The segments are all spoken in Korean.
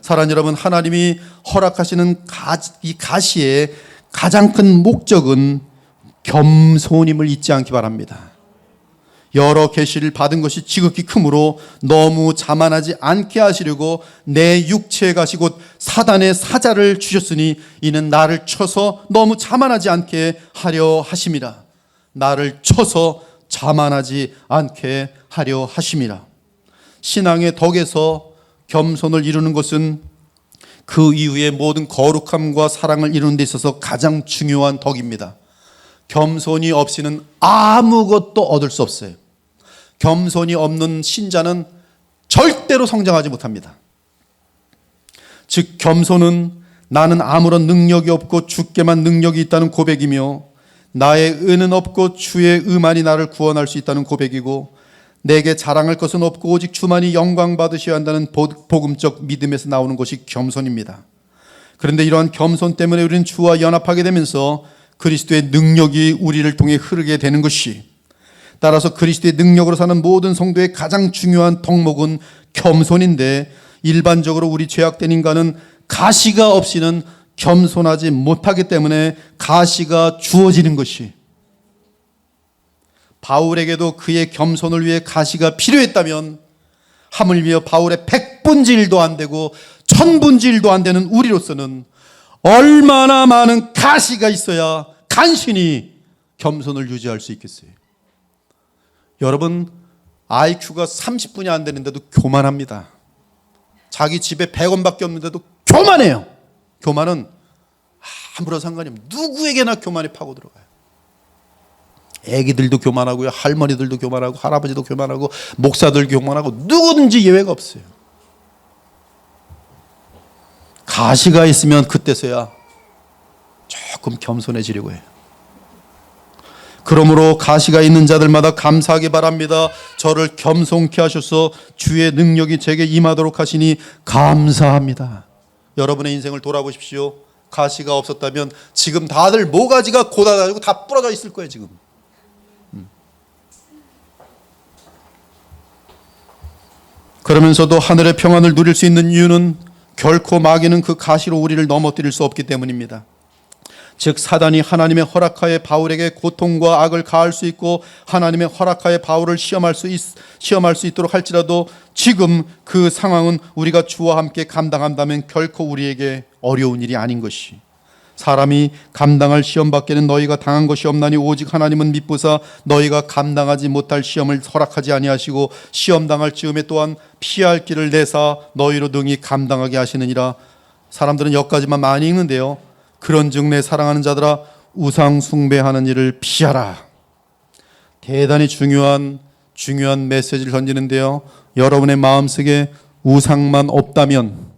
사랑하는 여러분, 하나님이 허락하시는 이 가시의 가장 큰 목적은 겸손임을 잊지 않기 바랍니다. 여러 계시를 받은 것이 지극히 크므로 너무 자만하지 않게 하시려고 내 육체의 가시 곧 사단의 사자를 주셨으니 이는 나를 쳐서 너무 자만하지 않게 하려 하심이라. 나를 쳐서 자만하지 않게 하려 하심이라. 신앙의 덕에서 겸손을 이루는 것은 그 이후의 모든 거룩함과 사랑을 이루는 데 있어서 가장 중요한 덕입니다. 겸손이 없이는 아무것도 얻을 수 없어요. 겸손이 없는 신자는 절대로 성장하지 못합니다. 즉, 겸손은 나는 아무런 능력이 없고 주께만 능력이 있다는 고백이며 나의 의는 없고 주의 의만이 나를 구원할 수 있다는 고백이고 내게 자랑할 것은 없고 오직 주만이 영광 받으셔야 한다는 복음적 믿음에서 나오는 것이 겸손입니다. 그런데 이러한 겸손 때문에 우리는 주와 연합하게 되면서 그리스도의 능력이 우리를 통해 흐르게 되는 것이, 따라서 그리스도의 능력으로 사는 모든 성도의 가장 중요한 덕목은 겸손인데, 일반적으로 우리 죄악된 인간은 가시가 없이는 겸손하지 못하기 때문에 가시가 주어지는 것이, 바울에게도 그의 겸손을 위해 가시가 필요했다면 하물며 바울의 100분의 1도 안 되고 1000분의 1도 안 되는 우리로서는 얼마나 많은 가시가 있어야 간신히 겸손을 유지할 수 있겠어요. 여러분, IQ가 30분이 안 되는데도 교만합니다. 자기 집에 100원밖에 없는데도 교만해요. 교만은 아무런 상관이 없어요. 누구에게나 교만이 파고 들어가요. 애기들도 교만하고요, 할머니들도 교만하고, 할아버지도 교만하고, 목사들 교만하고, 누구든지 예외가 없어요. 가시가 있으면 그때서야 조금 겸손해지려고 해요. 그러므로 가시가 있는 자들마다 감사하기 바랍니다. 저를 겸손케 하셔서 주의 능력이 제게 임하도록 하시니 감사합니다. 여러분의 인생을 돌아보십시오. 가시가 없었다면 지금 다들 모가지가 고달아가지고 다 부러져 있을 거예요. 지금 그러면서도 하늘의 평안을 누릴 수 있는 이유는 결코 마귀는 그 가시로 우리를 넘어뜨릴 수 없기 때문입니다. 즉, 사단이 하나님의 허락하에 바울에게 고통과 악을 가할 수 있고 하나님의 허락하에 바울을 시험할 수 있도록 할지라도 지금 그 상황은 우리가 주와 함께 감당한다면 결코 우리에게 어려운 일이 아닌 것이, 사람이 감당할 시험 밖에는 너희가 당한 것이 없나니 오직 하나님은 미쁘사 너희가 감당하지 못할 시험을 허락하지 아니하시고 시험 당할 즈음에 또한 피할 길을 내사 너희로 능히 감당하게 하시느니라. 사람들은 여기까지만 많이 읽는데요, 그런즉 내 사랑하는 자들아 우상 숭배하는 일을 피하라. 대단히 중요한 메시지를 던지는데요, 여러분의 마음속에 우상만 없다면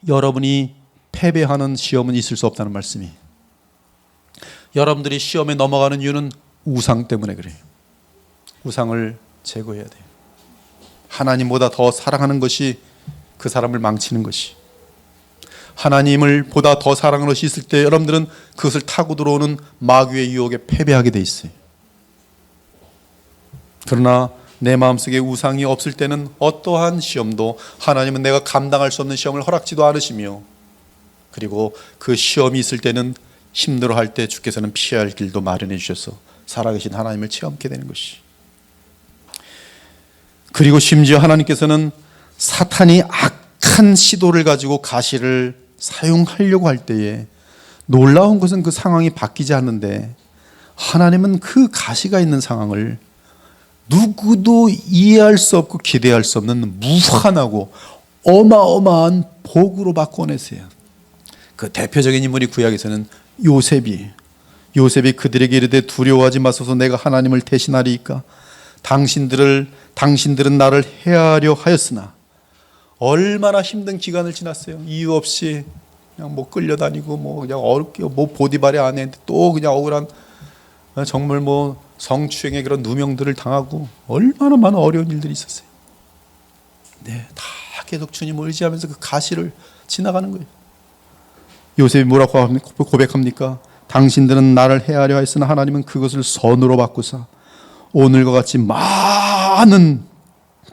여러분이 패배하는 시험은 있을 수 없다는 말씀이. 여러분들이 시험에 넘어가는 이유는 우상 때문에 그래요. 우상을 제거해야 돼요. 하나님보다 더 사랑하는 것이 그 사람을 망치는 것이, 하나님을 보다 더 사랑하는 것이 있을 때 여러분들은 그것을 타고 들어오는 마귀의 유혹에 패배하게 돼 있어요. 그러나 내 마음속에 우상이 없을 때는 어떠한 시험도 하나님은 내가 감당할 수 없는 시험을 허락지도 않으시며, 그리고 그 시험이 있을 때는 힘들어할 때 주께서는 피할 길도 마련해 주셔서 살아계신 하나님을 체험하게 되는 것이, 그리고 심지어 하나님께서는 사탄이 악한 시도를 가지고 가시를 사용하려고 할 때에 놀라운 것은 그 상황이 바뀌지 않는데 하나님은 그 가시가 있는 상황을 누구도 이해할 수 없고 기대할 수 없는 무한하고 어마어마한 복으로 바꿔내세요. 그 대표적인 인물이 구약에서는 요셉이 그들에게 이르되 두려워하지 마소서 내가 하나님을 대신하리이까 당신들은 나를 해하려 하였으나, 얼마나 힘든 기간을 지났어요. 이유 없이 그냥 끌려다니고 그냥 어렵게 보디발의 아내한테 또 그냥 억울한 정말 성추행의 그런 누명들을 당하고 얼마나 많은 어려운 일들이 있었어요. 네, 다 계속 주님을 의지하면서 그 가시를 지나가는 거예요. 요셉이 뭐라고 고백합니까? 당신들은 나를 해하려 했으나 하나님은 그것을 선으로 바꾸사 오늘과 같이 많은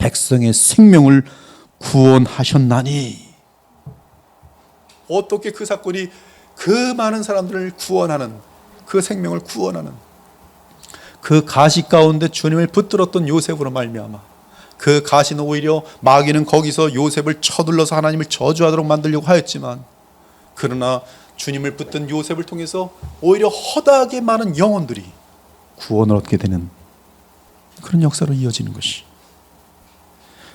백성의 생명을 구원하셨나니. 어떻게 그 사건이 그 많은 사람들을 구원하는, 그 생명을 구원하는, 그 가시 가운데 주님을 붙들었던 요셉으로 말미암아 그 가시는 오히려 마귀는 거기서 요셉을 쳐둘러서 하나님을 저주하도록 만들려고 하였지만, 그러나 주님을 붙든 요셉을 통해서 오히려 허다하게 많은 영혼들이 구원을 얻게 되는 그런 역사로 이어지는 것이,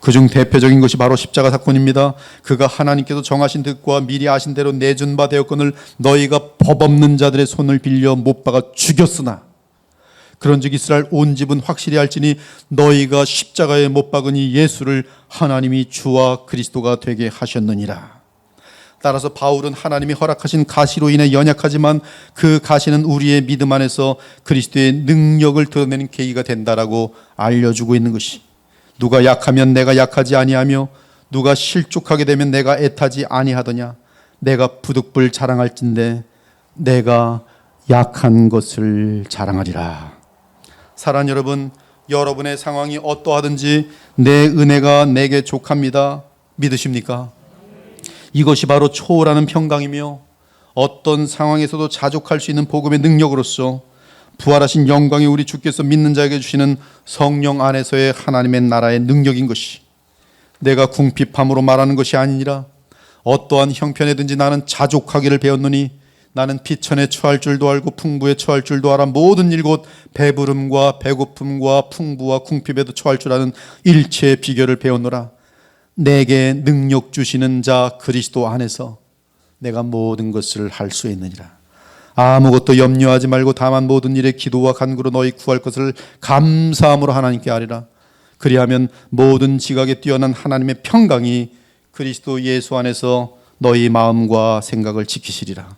그중 대표적인 것이 바로 십자가 사건입니다. 그가 하나님께서 정하신 뜻과 미리 아신 대로 내준 바 되었거늘 너희가 법 없는 자들의 손을 빌려 못 박아 죽였으나 그런즉 이스라엘 온 집은 확실히 알지니 너희가 십자가에 못 박으니 예수를 하나님이 주와 그리스도가 되게 하셨느니라. 따라서 바울은 하나님이 허락하신 가시로 인해 연약하지만 그 가시는 우리의 믿음 안에서 그리스도의 능력을 드러내는 계기가 된다라고 알려주고 있는 것이, 누가 약하면 내가 약하지 아니하며 누가 실족하게 되면 내가 애타지 아니하더냐. 내가 부득불 자랑할진대 내가 약한 것을 자랑하리라. 사랑하는 여러분, 여러분의 상황이 어떠하든지 내 은혜가 내게 족합니다. 믿으십니까? 이것이 바로 초월하는 평강이며 어떤 상황에서도 자족할 수 있는 복음의 능력으로서 부활하신 영광이 우리 주께서 믿는 자에게 주시는 성령 안에서의 하나님의 나라의 능력인 것이, 내가 궁핍함으로 말하는 것이 아니니라. 어떠한 형편에든지 나는 자족하기를 배웠노니 나는 비천에 처할 줄도 알고 풍부에 처할 줄도 알아. 모든 일 곧 배부름과 배고픔과 풍부와 궁핍에도 처할 줄 아는 일체의 비결을 배웠노라. 내게 능력 주시는 자 그리스도 안에서 내가 모든 것을 할 수 있느니라. 아무것도 염려하지 말고 다만 모든 일에 기도와 간구로 너희 구할 것을 감사함으로 하나님께 아뢰라. 그리하면 모든 지각에 뛰어난 하나님의 평강이 그리스도 예수 안에서 너희 마음과 생각을 지키시리라.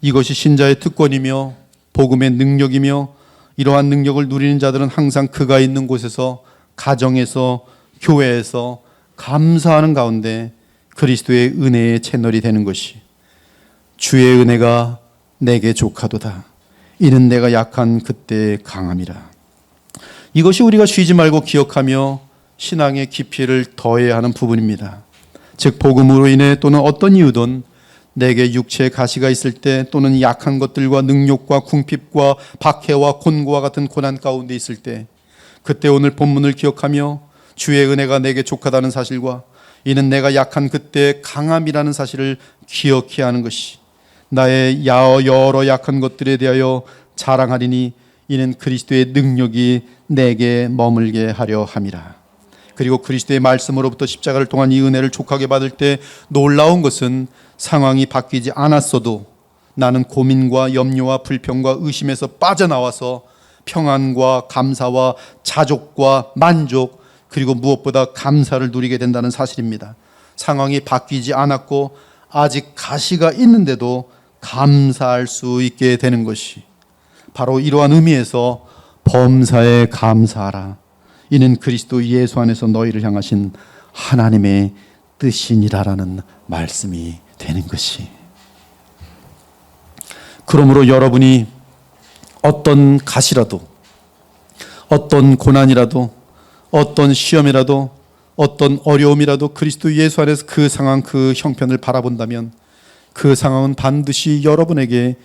이것이 신자의 특권이며 복음의 능력이며, 이러한 능력을 누리는 자들은 항상 그가 있는 곳에서, 가정에서, 교회에서 감사하는 가운데 그리스도의 은혜의 채널이 되는 것이, 주의 은혜가 내게 족하도다. 이는 내가 약한 그때 강함이라. 이것이 우리가 쉬지 말고 기억하며 신앙의 깊이를 더해야 하는 부분입니다. 즉 복음으로 인해 또는 어떤 이유든 내게 육체의 가시가 있을 때, 또는 약한 것들과 능욕과 궁핍과 박해와 곤고와 같은 고난 가운데 있을 때, 그때 오늘 본문을 기억하며 주의 은혜가 내게 족하다는 사실과 이는 내가 약한 그때 강함이라는 사실을 기억해야 하는 것이, 나의 여러 약한 것들에 대하여 자랑하리니 이는 그리스도의 능력이 내게 머물게 하려 함이라. 그리고 그리스도의 말씀으로부터 십자가를 통한 이 은혜를 족하게 받을 때 놀라운 것은 상황이 바뀌지 않았어도 나는 고민과 염려와 불평과 의심에서 빠져나와서 평안과 감사와 자족과 만족, 그리고 무엇보다 감사를 누리게 된다는 사실입니다. 상황이 바뀌지 않았고 아직 가시가 있는데도 감사할 수 있게 되는 것이 바로 이러한 의미에서 범사에 감사하라. 이는 그리스도 예수 안에서 너희를 향하신 하나님의 뜻이니라라는 말씀이 되는 것이. 그러므로 여러분이 어떤 가시라도, 어떤 고난이라도, 어떤 시험이라도, 어떤 어려움이라도 그리스도 예수 안에서 그 상황, 그 형편을 바라본다면 그 상황은 반드시 여러분에게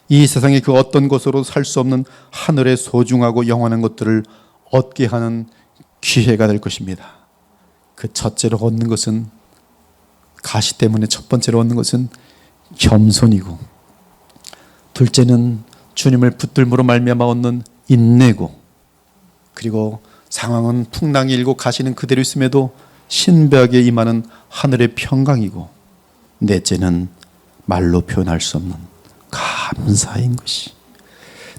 이 세상의 그 어떤 것으로 살 수 없는 하늘의 소중하고 영원한 것들을 얻게 하는 기회가 될 것입니다. 그 첫째로 얻는 것은, 가시 때문에 첫 번째로 얻는 것은 겸손이고, 둘째는 주님을 붙들므로 말미암아 얻는 인내고, 그리고 상황은 풍랑이 일고 가시는 그대로 있음에도 신비하게 임하는 하늘의 평강이고, 넷째는 말로 표현할 수 없는 감사인 것이,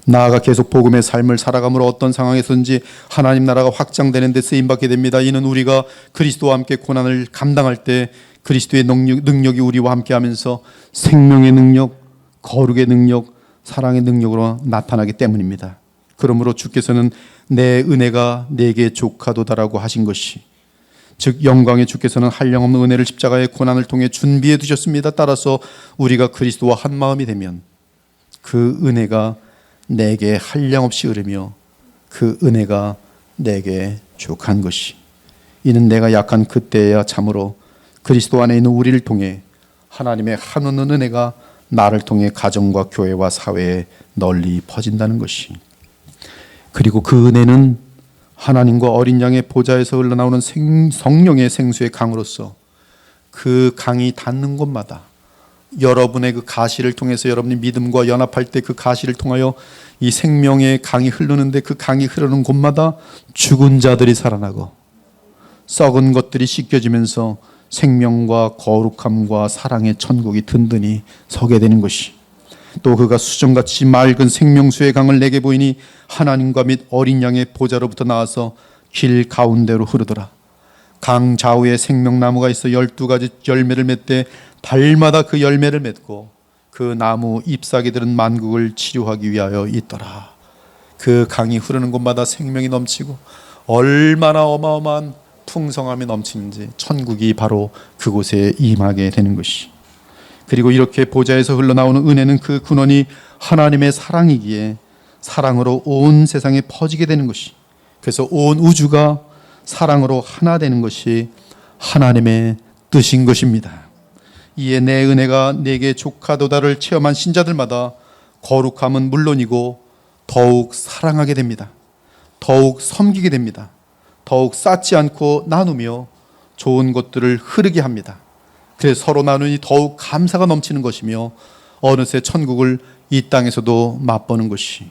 나아가 계속 복음의 삶을 살아감으로 어떤 상황에서든지 하나님 나라가 확장되는 데 쓰임받게 됩니다. 이는 우리가 그리스도와 함께 고난을 감당할 때 그리스도의 능력이 우리와 함께 하면서 생명의 능력, 거룩의 능력, 사랑의 능력으로 나타나기 때문입니다. 그러므로 주께서는 내 은혜가 내게 족하도다라고 하신 것이, 즉 영광의 주께서는 한량없는 은혜를 십자가의 고난을 통해 준비해 두셨습니다. 따라서 우리가 그리스도와 한 마음이 되면 그 은혜가 내게 한량없이 흐르며 그 은혜가 내게 족한 것이, 이는 내가 약한 그때야 참으로 그리스도 안에 있는 우리를 통해 하나님의 한우는 은혜가 나를 통해 가정과 교회와 사회에 널리 퍼진다는 것이, 그리고 그 은혜는 하나님과 어린 양의 보좌에서 흘러나오는 성령의 생수의 강으로서 그 강이 닿는 곳마다 여러분의 그 가시를 통해서 여러분이 믿음과 연합할 때 그 가시를 통하여 이 생명의 강이 흐르는데, 그 강이 흐르는 곳마다 죽은 자들이 살아나고 썩은 것들이 씻겨지면서 생명과 거룩함과 사랑의 천국이 든든히 서게 되는 것이, 또 그가 수정같이 맑은 생명수의 강을 내게 보이니 하나님과 및 어린 양의 보좌로부터 나와서 길 가운데로 흐르더라. 강 좌우에 생명나무가 있어 12가지 열매를 맺되 달마다 그 열매를 맺고 그 나무 잎사귀들은 만국을 치료하기 위하여 있더라. 그 강이 흐르는 곳마다 생명이 넘치고 얼마나 어마어마한 풍성함이 넘치는지 천국이 바로 그곳에 임하게 되는 것이, 그리고 이렇게 보좌에서 흘러나오는 은혜는 그 근원이 하나님의 사랑이기에 사랑으로 온 세상에 퍼지게 되는 것이, 그래서 온 우주가 사랑으로 하나 되는 것이 하나님의 뜻인 것입니다. 이에 내 은혜가 내게 족하도다를 체험한 신자들마다 거룩함은 물론이고 더욱 사랑하게 됩니다. 더욱 섬기게 됩니다. 더욱 쌓지 않고 나누며 좋은 것들을 흐르게 합니다. 그래서 서로 나누니 더욱 감사가 넘치는 것이며 어느새 천국을 이 땅에서도 맛보는 것이,